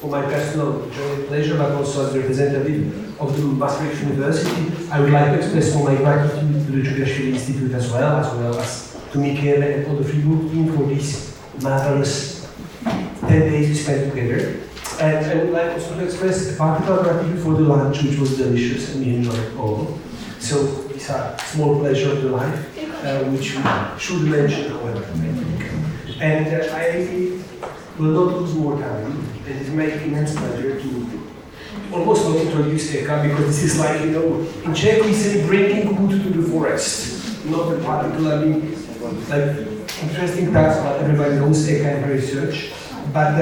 for my personal pleasure, but also as representative of the Masaryk University, I would like to express all my gratitude to the Chubinashvili Institut as well as to Michele and all the Fribourg team for this marvelous 10 days we spent together. And I would like also to express a particular gratitude for the lunch, which was delicious and we enjoyed all. So these are small pleasures of the life, which we should mention, however, I think. And I will not lose more time. It is my immense pleasure to almost not introduce Eka, because this is like, in Czech we say bringing wood to the forest. Not a particularly interesting task, but everybody knows Eka and her research. But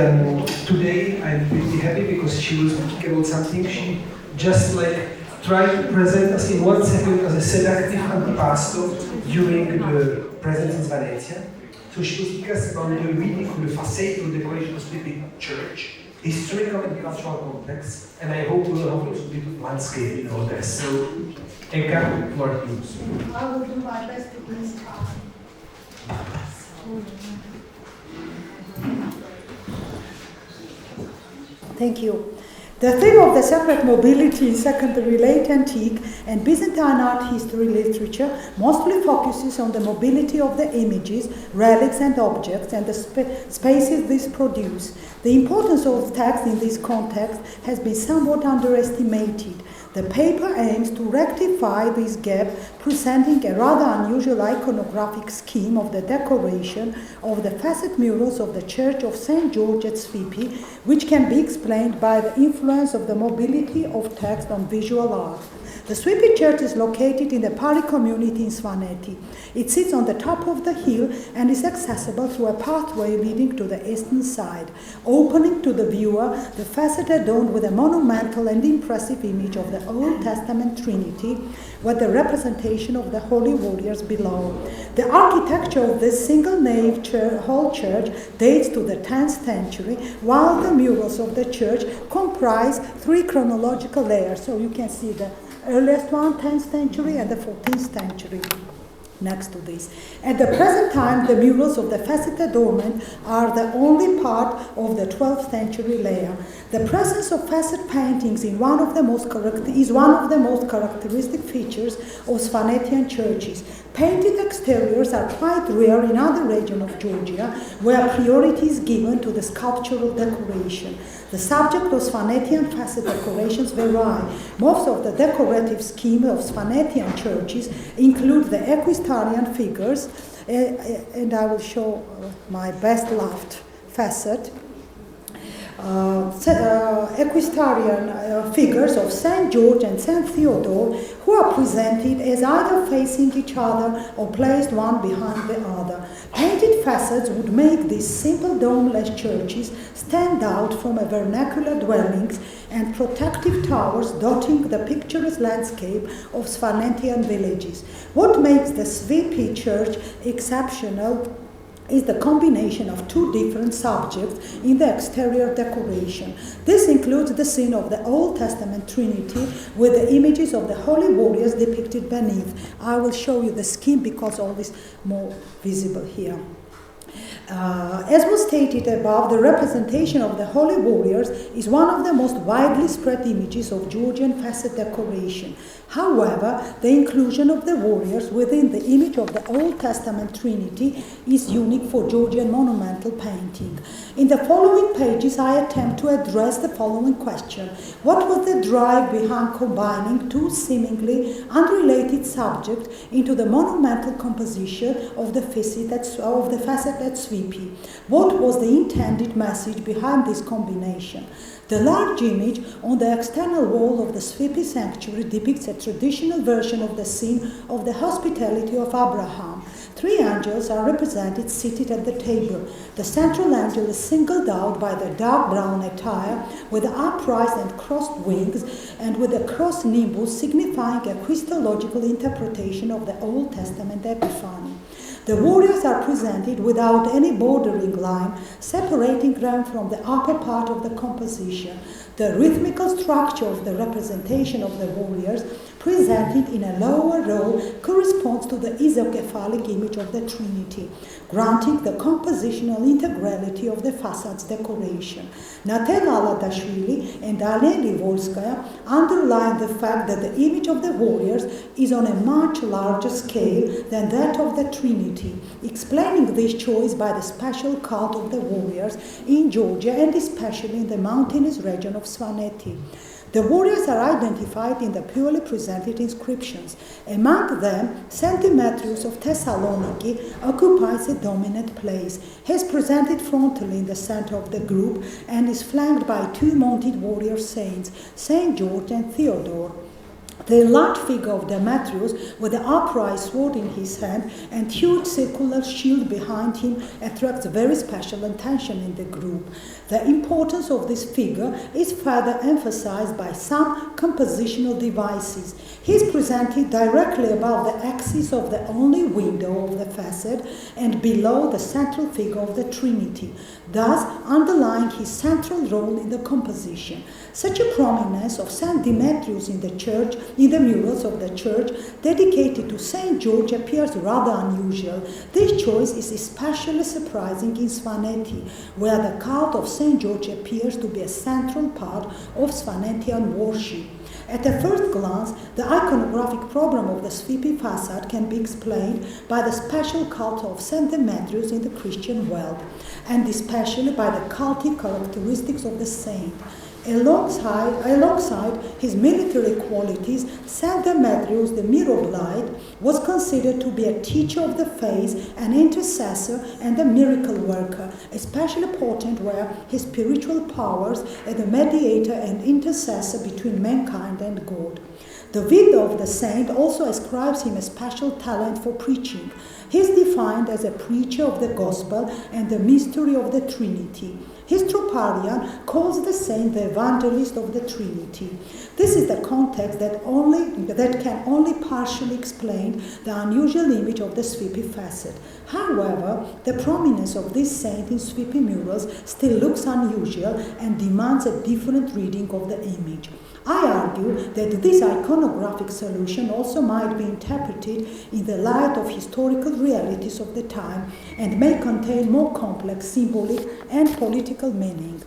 today I'm really happy because she was speaking about something she just tried to present us in 1 second as a seductive antipasto during the presence in Venezia. So she was speaking us about the reading of the Façade Decoration of Svipi Church, historical and cultural context, and I hope we will have also a bit of landscape in all this. So, Eka, floor to you. I will do my best to please. Thank you. The theme of the sacred mobility in secondary late antique and Byzantine art history literature mostly focuses on the mobility of the images, relics and objects and the spaces these produce. The importance of text in this context has been somewhat underestimated. The paper aims to rectify this gap, presenting a rather unusual iconographic scheme of the decoration of the facade murals of the Church of St. George at Svipi, which can be explained by the influence of the mobility of text on visual art. The Svipi Church is located in the Pali community in Foletti. It sits on the top of the hill and is accessible through a pathway leading to the eastern side, opening to the viewer the facade adorned with a monumental and impressive image of the Old Testament Trinity, with the representation of the holy warriors below. The architecture of this single-nave whole church dates to the 10th century, while the murals of the church comprise 3 chronological layers. So you can see the earliest one, 10th century, and the 14th century next to this. At the present time, the murals of the facade adornment are the only part of the 12th century layer. The presence of facade paintings is one of the most characteristic features of Svanetian churches. Painted exteriors are quite rare in other regions of Georgia, where priority is given to the sculptural decoration. The subject of Svanetian facade decorations vary. Most of the decorative scheme of Svanetian churches include the equestrian figures, and I will show my best loved facade. Equestrian figures of St. George and St. Theodore, who are presented as either facing each other or placed one behind the other. Painted facades would make these simple domeless churches stand out from vernacular dwellings and protective towers dotting the picturesque landscape of Svanetian villages. What makes the Svipi Church exceptional is the combination of 2 different subjects in the exterior decoration. This includes the scene of the Old Testament Trinity with the images of the holy warriors depicted beneath. I will show you the scheme because all is more visible here. As was stated above, the representation of the holy warriors is one of the most widely spread images of Georgian facade decoration. However, the inclusion of the warriors within the image of the Old Testament Trinity is unique for Georgian monumental painting. In the following pages, I attempt to address the following question. What was the drive behind combining 2 seemingly unrelated subjects into the monumental composition of the facade at Svipi? What was the intended message behind this combination? The large image on the external wall of the Svipi sanctuary depicts a traditional version of the scene of the hospitality of Abraham. 3 angels are represented seated at the table. The central angel is singled out by the dark brown attire with the upright and crossed wings and with a cross nimbus signifying a Christological interpretation of the Old Testament Epiphany. The warriors are presented without any bordering line separating them from the upper part of the composition. The rhythmical structure of the representation of the warriors presented in a lower row, corresponds to the isocephalic image of the Trinity, granting the compositional integrality of the façade's decoration. Natela Aladashvili and Aleni Volskaya underline the fact that the image of the warriors is on a much larger scale than that of the Trinity, explaining this choice by the special cult of the warriors in Georgia and especially in the mountainous region of Svipi. The warriors are identified in the purely presented inscriptions. Among them, Saint Demetrius of Thessaloniki occupies a dominant place. He is presented frontally in the center of the group and is flanked by two mounted warrior saints, Saint George and Theodore. The large figure of Demetrius, with the upright sword in his hand and huge circular shield behind him, attracts very special attention in the group. The importance of this figure is further emphasized by some compositional devices. He is presented directly above the axis of the only window of the facade and below the central figure of the Trinity, thus underlying his central role in the composition. Such a prominence of Saint Demetrius in the church, in the murals of the church dedicated to Saint George, appears rather unusual. This choice is especially surprising in Svipi, where the cult of Saint George appears to be a central part of Svanetian worship. At a first glance, the iconographic problem of the Svipi facade can be explained by the special cult of Saint Demetrius in the Christian world, and especially by the cultic characteristics of the saint. Alongside his military qualities, Saint Demetrius the Miroblite was considered to be a teacher of the faith, an intercessor, and a miracle worker. Especially potent were his spiritual powers as a mediator and intercessor between mankind and God. The widow of the saint also ascribes him a special talent for preaching. He is defined as a preacher of the gospel and the mystery of the Trinity. His troparion calls the saint the evangelist of the Trinity. This is the context that can only partially explain the unusual image of the Svipi facade. However, the prominence of this saint in Svipi murals still looks unusual and demands a different reading of the image. I argue that this iconographic solution also might be interpreted in the light of historical realities of the time and may contain more complex symbolic and political meaning.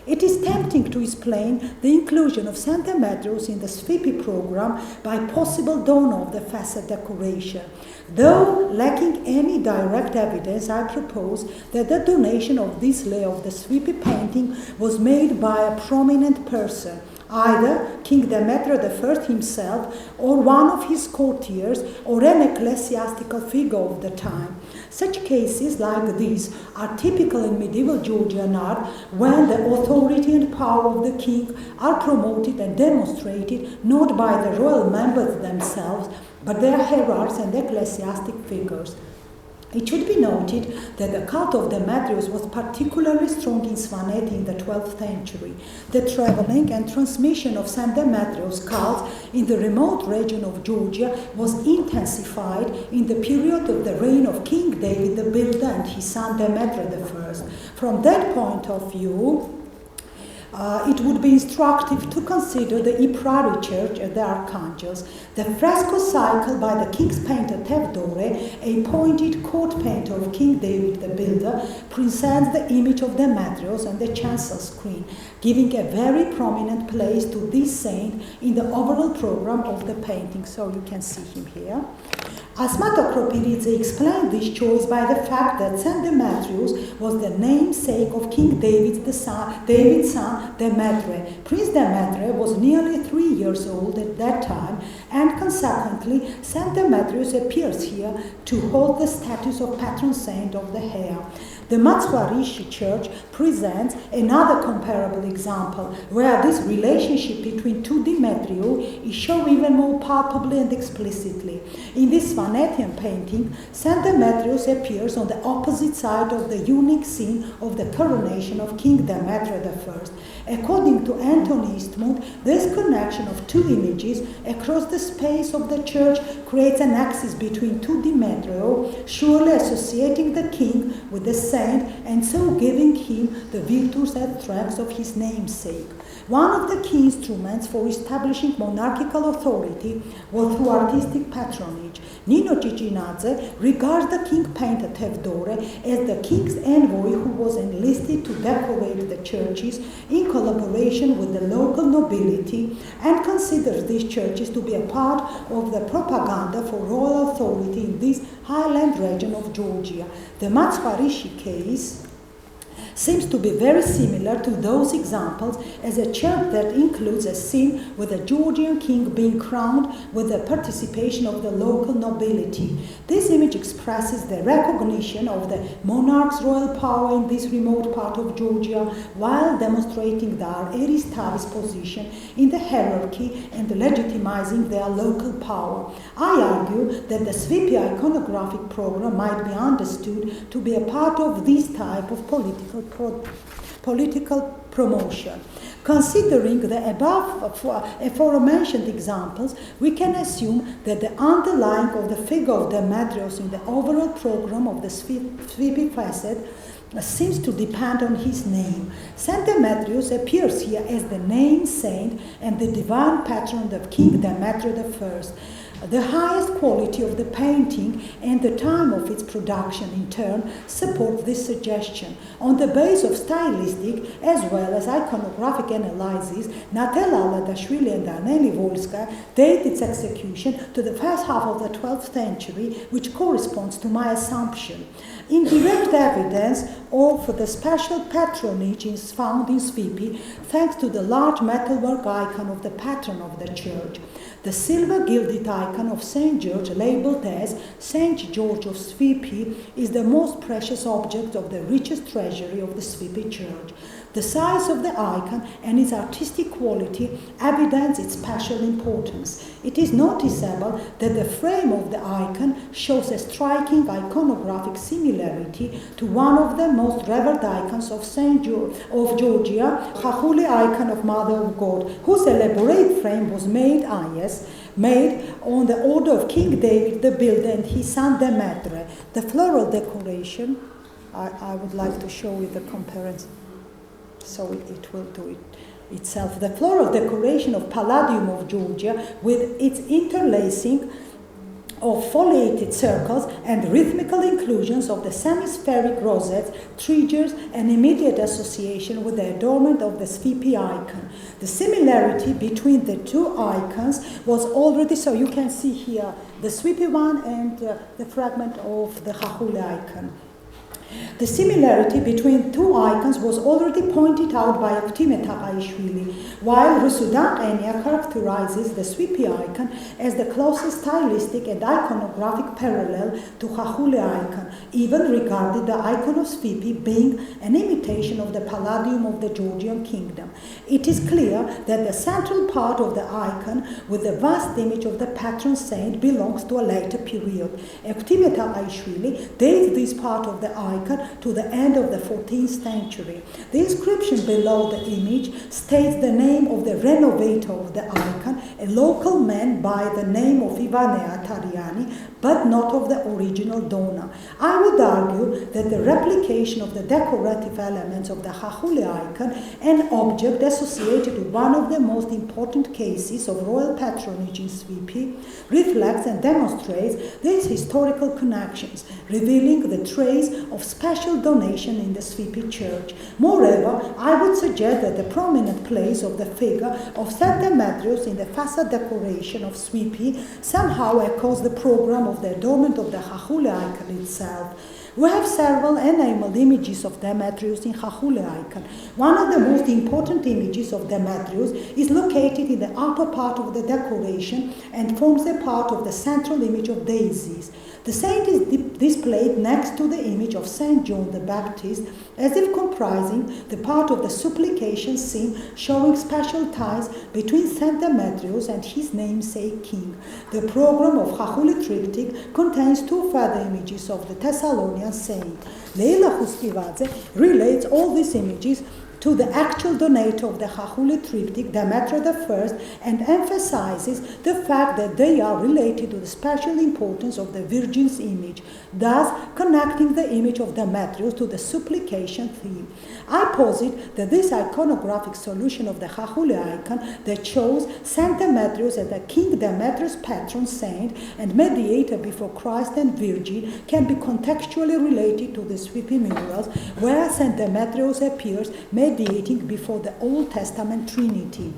It is tempting to explain the inclusion of Saint Demetrius in the Svipi program by possible donor of the Façade Decoration. Though lacking any direct evidence, I propose that the donation of this layer of the Svipi painting was made by a prominent person, either King Demeter I himself, or one of his courtiers, or an ecclesiastical figure of the time. Such cases like these are typical in medieval Georgian art, when the authority and power of the king are promoted and demonstrated not by the royal members themselves, but their heralds and ecclesiastic figures. It should be noted that the cult of Demetrius was particularly strong in Svaneti in the 12th century. The traveling and transmission of Saint Demetrius cult in the remote region of Georgia was intensified in the period of the reign of King David the Builder and his son Demeter I. From that point of view, it would be instructive to consider the Iprari Church at the Archangels. The fresco cycle by the king's painter Theodore, a pointed court painter of King David the Builder, presents the image of Demetrius on the chancel screen, giving a very prominent place to this saint in the overall program of the painting. So you can see him here. Asmata Kropiridze explained this choice by the fact that Saint Demetrius was the namesake of King David's son Demetre. Prince Demetre was nearly 3 years old at that time, and consequently Saint Demetrius appears here to hold the status of patron saint of the hair. The Masaryk Church presents another comparable example, where this relationship between two Demetriou is shown even more palpably and explicitly. In this Svanetian painting, Saint Demetrius appears on the opposite side of the unique scene of the coronation of King Demeter I. According to Anthony Eastmond, this connection of two images across the space of the church creates an axis between two Demetriou, surely associating the king with the saint and so giving him the virtues and strengths of his namesake. One of the key instruments for establishing monarchical authority was through artistic patronage. Nino Ciccinadze regards the king painter Tevdore as the king's envoy who was enlisted to decorate the churches in collaboration with the local nobility and considers these churches to be a part of the propaganda for royal authority in this highland region of Georgia. The Masaryk case seems to be very similar to those examples as a church that includes a scene with a Georgian king being crowned with the participation of the local nobility. This image expresses the recognition of the monarch's royal power in this remote part of Georgia while demonstrating their Eristavis position in the hierarchy and legitimizing their local power. I argue that the Svipi iconographic program might be understood to be a part of this type of political promotion. Considering the above aforementioned examples, we can assume that the underlying of the figure of Demetrios in the overall program of the Svipi Façade seems to depend on his name. Saint Demetrius appears here as the named saint and the divine patron of King Demetrius I. The highest quality of the painting and the time of its production in turn support this suggestion. On the basis of stylistic as well as iconographic analysis, Natella Aladashvili and Aneli Volska date its execution to the first half of the 12th century, which corresponds to my assumption. Indirect evidence of the special patronage is found in Svipi thanks to the large metalwork icon of the patron of the church. The silver gilded icon of St. George, labeled as St. George of Svipi, is the most precious object of the richest treasury of the Svipi Church. The size of the icon and its artistic quality evidence its special importance. It is noticeable that the frame of the icon shows a striking iconographic similarity to one of the most revered icons of of Georgia, Chachuli icon of Mother of God, whose elaborate frame was made on the order of King David the Builder and his son Demetre. The floral decoration, I would like to show you the comparison. So it will do it itself. The floral decoration of Palladium of Georgia with its interlacing of foliated circles and rhythmical inclusions of the semispheric rosettes triggers an immediate association with the adornment of the Svipi icon. The similarity between the two icons was already, so you can see here the Svipi one and the fragment of the Chachuli icon. The similarity between two icons was already pointed out by Eka while Rusudan Enya characterizes the Svipi icon as the closest stylistic and iconographic parallel to Chachuli icon, even regarded the icon of Svipi being an imitation of the Palladium of the Georgian kingdom. It is clear that the central part of the icon with the vast image of the patron saint belongs to a later period. Eka dates this part of the icon to the end of the 14th century. The inscription below the image states the name of the renovator of the icon, a local man by the name of Ivane Atariani, but not of the original donor. I would argue that the replication of the decorative elements of the Chachuli icon, an object associated with one of the most important cases of royal patronage in Svipi, reflects and demonstrates these historical connections, revealing the trace of special donation in the Svipi Church. Moreover, I would suggest that the prominent place of the figure of Saint Demetrius in the Façade Decoration of Svipi somehow echoes the program of the adornment of the Chachuli icon itself. We have several enameled images of Demetrius in Chachuli icon. One of the most important images of Demetrius is located in the upper part of the decoration and forms a part of the central image of daisies. The saint is displayed next to the image of Saint John the Baptist, as if comprising the part of the supplication scene showing special ties between Saint Demetrius and his namesake king. The program of Chachuli triptych contains two further images of the Thessalonian saint. Leila Khuskivadze relates all these images to the actual donator of the Chachuli triptych, Demeter I, and emphasizes the fact that they are related to the special importance of the Virgin's image, thus connecting the image of Demetrius to the supplication theme. I posit that this iconographic solution of the Chachuli icon that shows Saint Demetrius as the King Demetrius' patron saint and mediator before Christ and Virgin can be contextually related to the Svipi murals, where Saint Demetrius appears mediating before the Old Testament Trinity.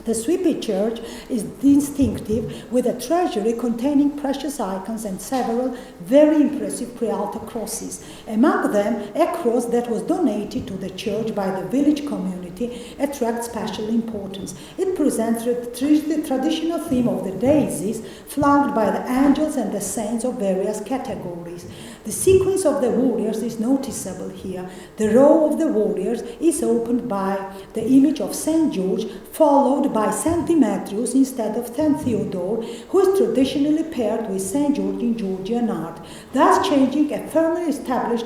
The Svipi Church is distinctive with a treasury containing precious icons and several very impressive pre-altar crosses. Among them, a cross that was donated to the church by the village community attracts special importance. It presents the traditional theme of the daisies flanked by the angels and the saints of various categories. The sequence of the warriors is noticeable here. The row of the warriors is opened by the image of Saint George, followed by Saint Demetrius instead of Saint Theodore, who is traditionally paired with Saint George in Georgian art, thus changing a firmly established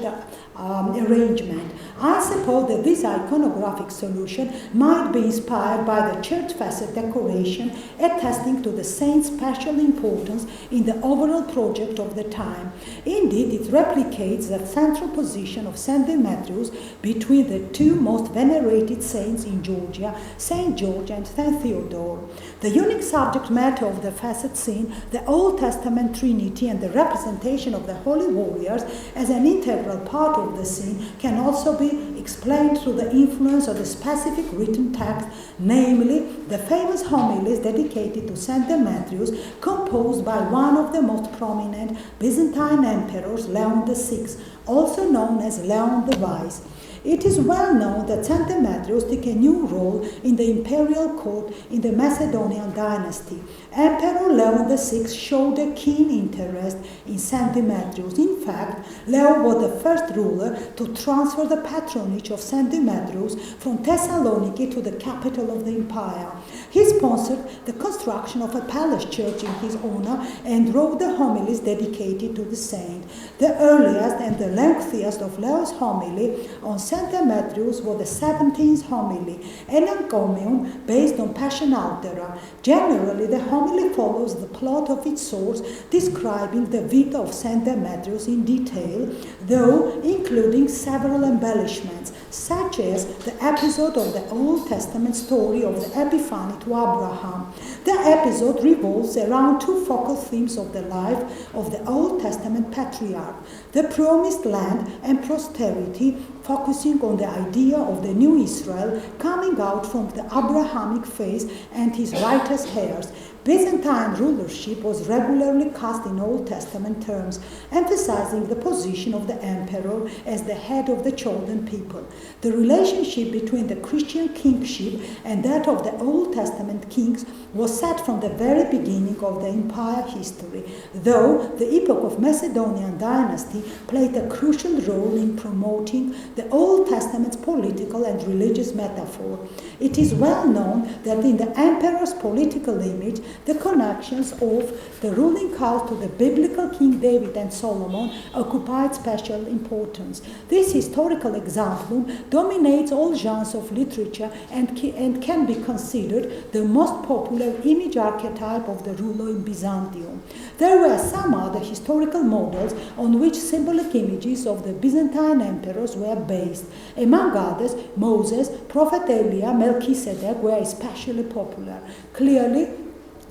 arrangement. I suppose that this iconographic solution might be inspired by the church façade decoration, attesting to the saint's special importance in the overall project of the time. Indeed, it replicates the central position of Saint Demetrius between the two most venerated saints in Georgia, Saint George and Saint Theodore. The unique subject matter of the facade scene, the Old Testament Trinity and the representation of the holy warriors as an integral part of the scene, can also be explained through the influence of the specific written text, namely the famous homilies dedicated to Saint Demetrius, composed by one of the most prominent Byzantine emperors, Leon VI, also known as Leon the Wise. It is well known that Saint Demetrius took a new role in the imperial court in the Macedonian dynasty. Emperor Leon VI showed a keen interest in Saint Demetrius. In fact, Leon was the first ruler to transfer the patronage of Saint Demetrius from Thessaloniki to the capital of the empire. He sponsored the construction of a palace church in his honor and wrote the homilies dedicated to the saint. The earliest and the lengthiest of Leon's homily on Saint Demetrius was the 17th homily, an encomium based on Passion Altera. Generally, the homily follows the plot of its source, describing the vita of Saint Demetrius in detail, though including several embellishments, such as the episode of the Old Testament story of the Epiphany to Abraham. The episode revolves around two focal themes of the life of the Old Testament patriarch: the promised land and posterity, focusing on the idea of the new Israel coming out from the Abrahamic phase and his righteous heirs. Byzantine rulership was regularly cast in Old Testament terms, emphasizing the position of the emperor as the head of the chosen people. The relationship between the Christian kingship and that of the Old Testament kings was set from the very beginning of the empire history, though the epoch of Macedonian dynasty played a crucial role in promoting the Old Testament's political and religious metaphor. It is well known that in the emperor's political image, the connections of the ruling house to the biblical King David and Solomon occupied special importance. This historical example dominates all genres of literature and can be considered the most popular image archetype of the ruler in Byzantium. There were some other historical models on which symbolic images of the Byzantine emperors were based. Among others, Moses, Prophet Elia, Melchizedek were especially popular. Clearly,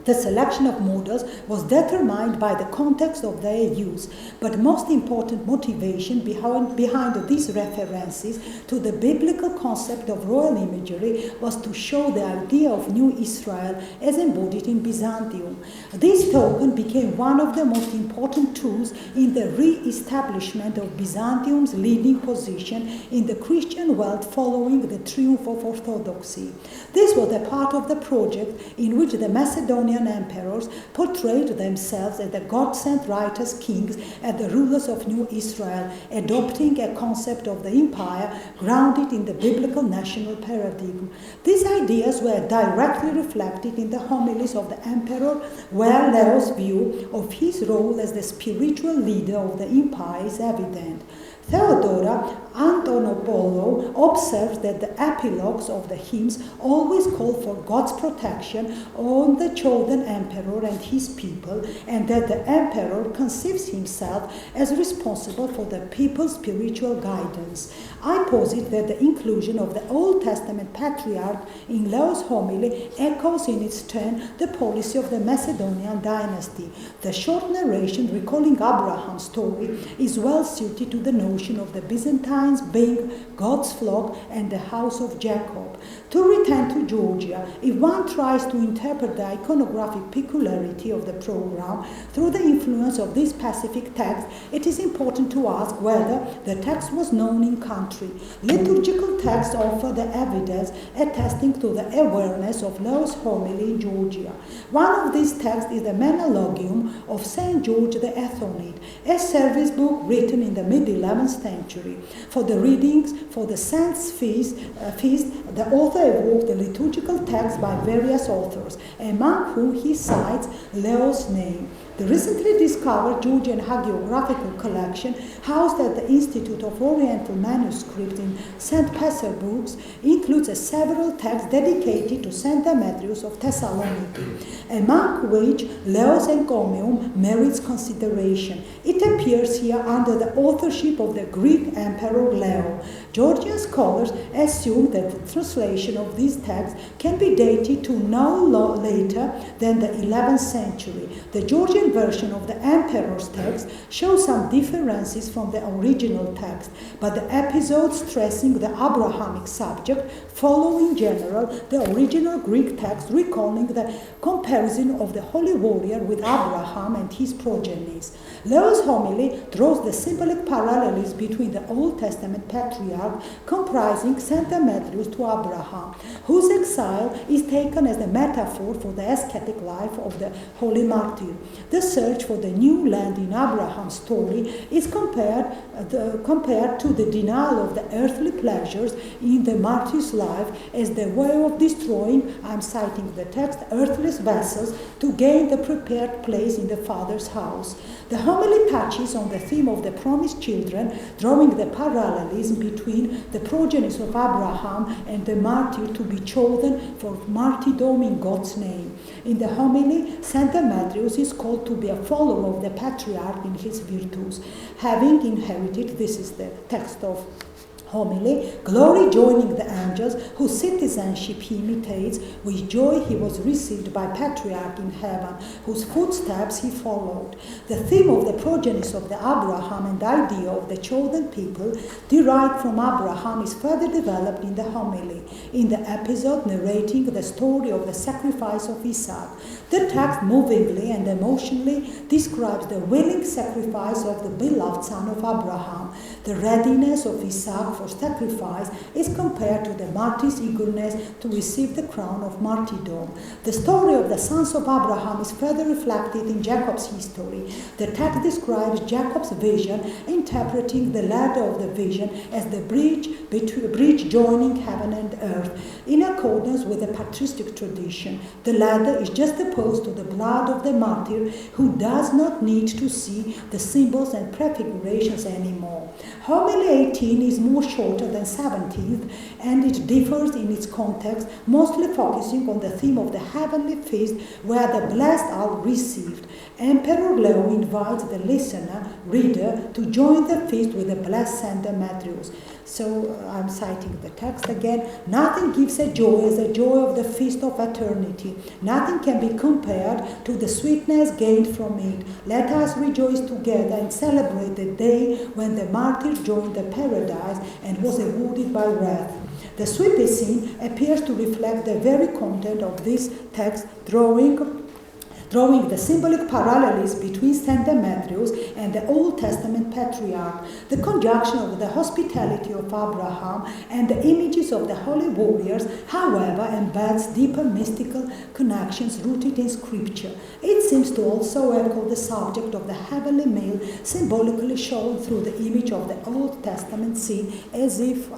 the selection of models was determined by the context of their use, but most important motivation behind these references to the biblical concept of royal imagery was to show the idea of New Israel as embodied in Byzantium. This token became one of the most important tools in the re-establishment of Byzantium's leading position in the Christian world following the triumph of Orthodoxy. This was a part of the project in which the Macedonian emperors portrayed themselves as the God-sent righteous kings and the rulers of New Israel, adopting a concept of the empire grounded in the biblical national paradigm. These ideas were directly reflected in the homilies of the emperor, where Leo's view of his role as the spiritual leader of the empire is evident. Theodora Antonopoulou observes that the epilogues of the hymns always call for God's protection on the chosen emperor and his people, and that the emperor conceives himself as responsible for the people's spiritual guidance. I posit that the inclusion of the Old Testament patriarch in Leo's homily echoes in its turn the policy of the Macedonian dynasty. The short narration recalling Abraham's story is well suited to the notion of the Byzantines being God's flock and the house of Jacob. To return to Georgia, if one tries to interpret the iconographic peculiarity of the program through the influence of this Pacific text, it is important to ask whether the text was known in country. Liturgical texts offer the evidence attesting to the awareness of Leo's homily in Georgia. One of these texts is the Menologium of St. George the Athonid, a service book written in the mid-11th century. For the readings for the Saints' feast, the author evoked the liturgical text by various authors, among whom he cites Leo's name. The recently discovered Georgian hagiographical collection, housed at the Institut of Oriental Manuscripts in St. Petersburg, includes several texts dedicated to Saint Demetrius of Thessaloniki, among which Leo's encomium merits consideration. It appears here under the authorship of the Greek Emperor Leo. Georgian scholars assume that the translation of these texts can be dated to no later than the 11th century. The Georgian version of the Emperor's text shows some differences from the original text, but the episodes stressing the Abrahamic subject follow in general the original Greek text, recalling the comparison of the holy warrior with Abraham and his progenies. Leo's homily draws the symbolic parallels between the Old Testament patriarch comprising Saint Demetrius to Abraham, whose exile is taken as a metaphor for the ascetic life of the holy martyr. The search for the new land in Abraham's story is compared to the denial of the earthly pleasures in the martyr's life as the way of destroying, I'm citing the text, earthly vessels to gain the prepared place in the Father's house. The homily touches on the theme of the promised children, drawing the parallelism between the progenies of Abraham and the martyr to be chosen for martyrdom in God's name. In the homily, Saint Demetrius is called to be a follower of the patriarch in his virtues, having inherited, this is the text of homily, glory joining the angels whose citizenship he imitates, with joy he was received by patriarch in heaven, whose footsteps he followed. The theme of the progenies of the Abraham and the idea of the chosen people derived from Abraham is further developed in the homily, in the episode narrating the story of the sacrifice of Isaac. The text movingly and emotionally describes the willing sacrifice of the beloved son of Abraham. The readiness of Isaac for sacrifice is compared to the martyr's eagerness to receive the crown of martyrdom. The story of the sons of Abraham is further reflected in Jacob's history. The text describes Jacob's vision, interpreting the ladder of the vision as the bridge joining heaven and earth. In accordance with the patristic tradition, the ladder is just opposed to the blood of the martyr, who does not need to see the symbols and prefigurations anymore. Homily 18 is more shorter than 17th, and it differs in its context, mostly focusing on the theme of the heavenly feast where the blessed are received. Emperor Leo invites the reader, to join the feast with the blessed Saint Demetrius. So I'm citing the text again. Nothing gives a joy as the joy of the feast of eternity. Nothing can be compared to the sweetness gained from it. Let us rejoice together and celebrate the day when the martyr joined the paradise and was awarded by wrath. The Svipi scene appears to reflect the very content of this text, drawing the symbolic parallels between Saint Demetrius and the Old Testament patriarch. The conjunction of the hospitality of Abraham and the images of the holy warriors, however, embeds deeper mystical connections rooted in Scripture. It seems to also echo the subject of the heavenly meal, symbolically shown through the image of the Old Testament scene, as if,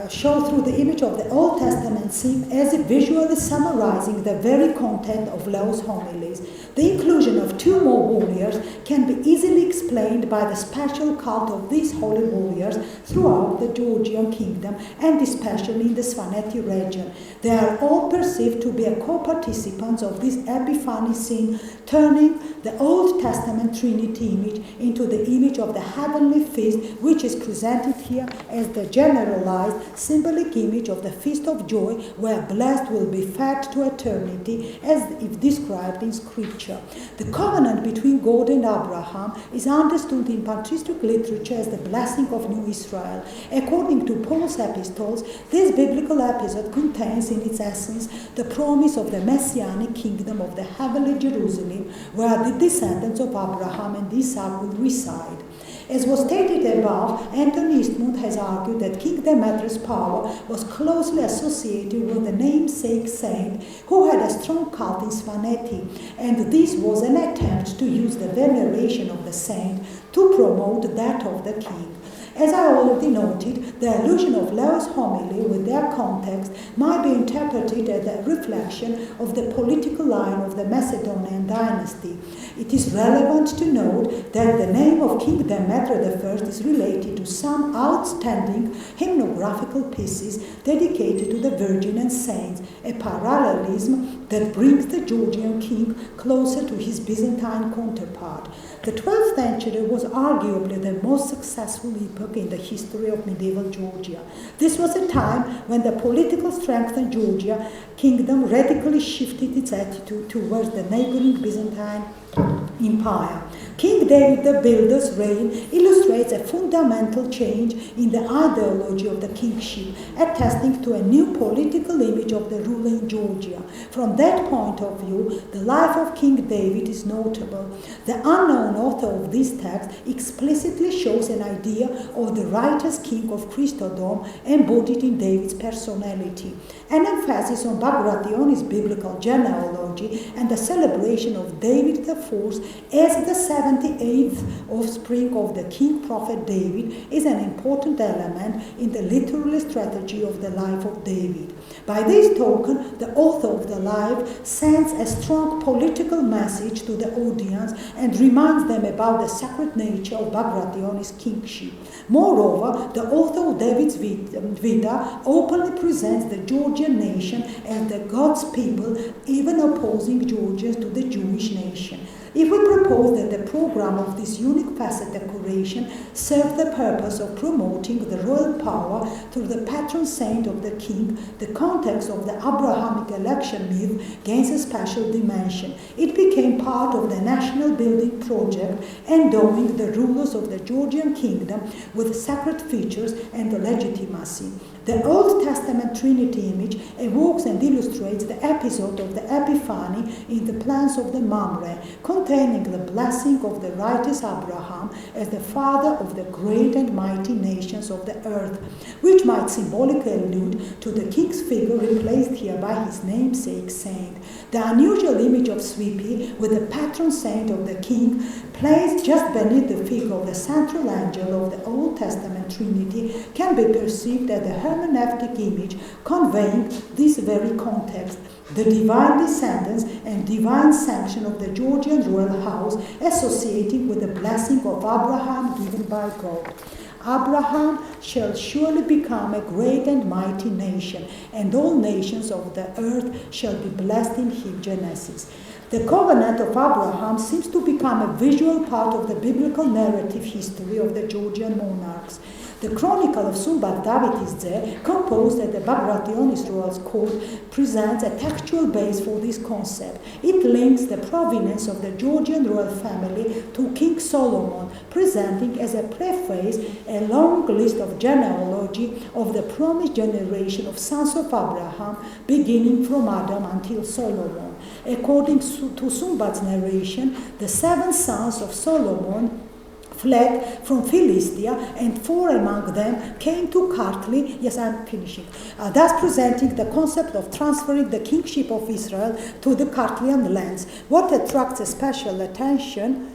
show through the image of the Old Testament scene as if visually summarizing the very content of Leo's homilies. The inclusion of two more warriors can be easily explained by the special cult of these holy warriors throughout the Georgian kingdom and especially in the Foletti region. They are all perceived to be co-participants of this epiphany scene, turning the Old Testament Trinity image into the image of the heavenly feast, which is presented here as the generalized symbolic image of the feast of joy, where blessed will be fed to eternity, as if described in Scripture. The covenant between God and Abraham is understood in patristic literature as the blessing of New Israel. According to Paul's epistles, this biblical episode contains in its essence the promise of the messianic kingdom of the heavenly Jerusalem, where the descendants of Abraham and Isaac will reside. As was stated above, Anthony Eastmond has argued that King Demetrius' power was closely associated with the namesake saint who had a strong cult in Foletti, and this was an attempt to use the veneration of the saint to promote that of the king. As I already noted, the allusion of Leo's homily with their context might be interpreted as a reflection of the political line of the Macedonian dynasty. It is relevant to note that the name of King Demetrius I is related to some outstanding hymnographical pieces dedicated to the Virgin and Saints, a parallelism that brings the Georgian king closer to his Byzantine counterpart. The 12th century was arguably the most successful epoch in the history of medieval Georgia. This was a time when the political strength in Georgia kingdom radically shifted its attitude towards the neighboring Byzantine Empire. King David the Builder's reign illustrates a fundamental change in the ideology of the kingship, attesting to a new political image of the ruler in Georgia. From that point of view, the life of King David is notable. The unknown author of this text explicitly shows an idea of the righteous king of Christendom embodied in David's personality. An emphasis on Bagrationi's biblical genealogy and the celebration of David IV as the 78th offspring of the king prophet David is an important element in the literary strategy of the life of David. By this token, the author of the life sends a strong political message to the audience and reminds them about the sacred nature of Bagrationi's kingship. Moreover, the author of David's Vita openly presents the Georgian nation as the God's people, even opposing Georgians to the Jewish nation. If we propose that the program of this unique Façade Decoration serve the purpose of promoting the royal power through the patron saint of the king, the context of the Abrahamic election myth gains a special dimension. It became part of the national building project, endowing the rulers of the Georgian kingdom with sacred features and legitimacy. The Old Testament Trinity image evokes and illustrates the episode of the Epiphany in the plans of the Mamre, containing the blessing of the righteous Abraham as the father of the great and mighty nations of the earth, which might symbolically allude to the king's figure replaced here by his namesake saint. The unusual image of Svipi with the patron saint of the king placed just beneath the figure of the central angel of the Old Testament Trinity can be perceived as the hermeneutic image conveying this very context, the divine descendants and divine sanction of the Georgian royal house associating with the blessing of Abraham given by God. Abraham shall surely become a great and mighty nation, and all nations of the earth shall be blessed in him. Genesis. The covenant of Abraham seems to become a visual part of the biblical narrative history of the Georgian monarchs. The Chronicle of Sumbat Davididze, composed at the Bagrationi's royal court, presents a textual base for this concept. It links the provenance of the Georgian royal family to King Solomon, presenting as a preface a long list of genealogy of the promised generation of sons of Abraham, beginning from Adam until Solomon. According to Sumbat's narration, the 7 sons of Solomon fled from Philistia, and 4 among them came to Kartli. Yes, I'm finishing. Thus presenting the concept of transferring the kingship of Israel to the Kartlian lands. What attracts a special attention,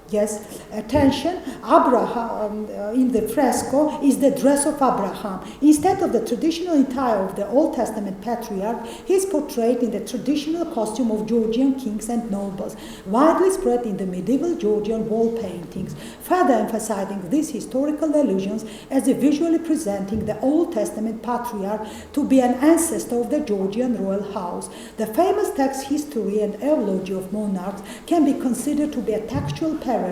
Yes, attention, Abraham in the fresco is the dress of Abraham. Instead of the traditional attire of the Old Testament patriarch, he is portrayed in the traditional costume of Georgian kings and nobles, widely spread in the medieval Georgian wall paintings, further emphasizing these historical allusions as if visually presenting the Old Testament patriarch to be an ancestor of the Georgian royal house. The famous text History and Eulogy of Monarchs can be considered to be a textual parallel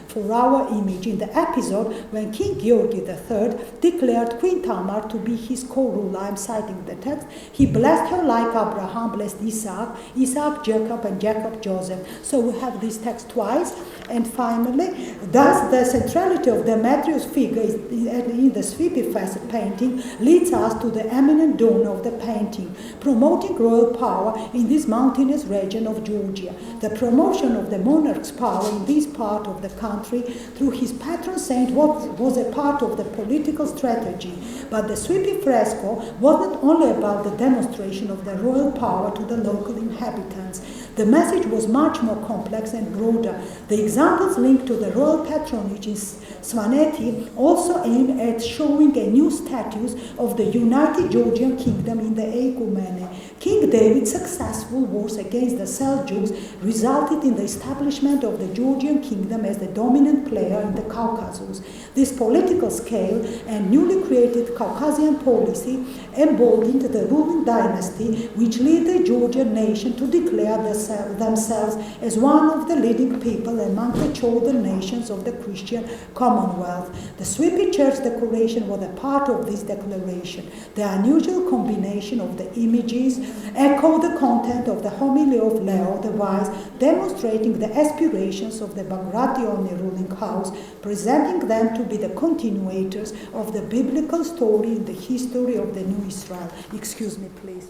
for our image in the episode when King Georgi III declared Queen Tamar to be his co-ruler. I'm citing the text. He blessed her like Abraham blessed Isaac, Isaac Jacob, and Jacob Joseph. So we have this text twice. And finally, thus the centrality of Demetrius' figure in the Svipi facet painting leads us to the eminent donor of the painting, promoting royal power in this mountainous region of Georgia. The promotion of the monarch's power in this part of the country through his patron saint was a part of the political strategy. But the Svipi fresco was not only about the demonstration of the royal power to the local inhabitants. The message was much more complex and broader. The examples linked to the royal patronage in Svaneti also aim at showing a new status of the united Georgian kingdom in the Ecumene. King David's successful wars against the Seljuks resulted in the establishment of the Georgian kingdom as the dominant player in the Caucasus. This political scale and newly created Caucasian policy emboldened the ruling dynasty, which led the Georgian nation to declare themselves as one of the leading people among the chosen nations of the Christian Commonwealth. The Svipi Church decoration was a part of this declaration. The unusual combination of the images echoed the content of the homily of Leo the Wise, demonstrating the aspirations of the Bagrationi ruling house, presenting them to be the continuators of the biblical story in the history of the New Israel. Excuse me, please.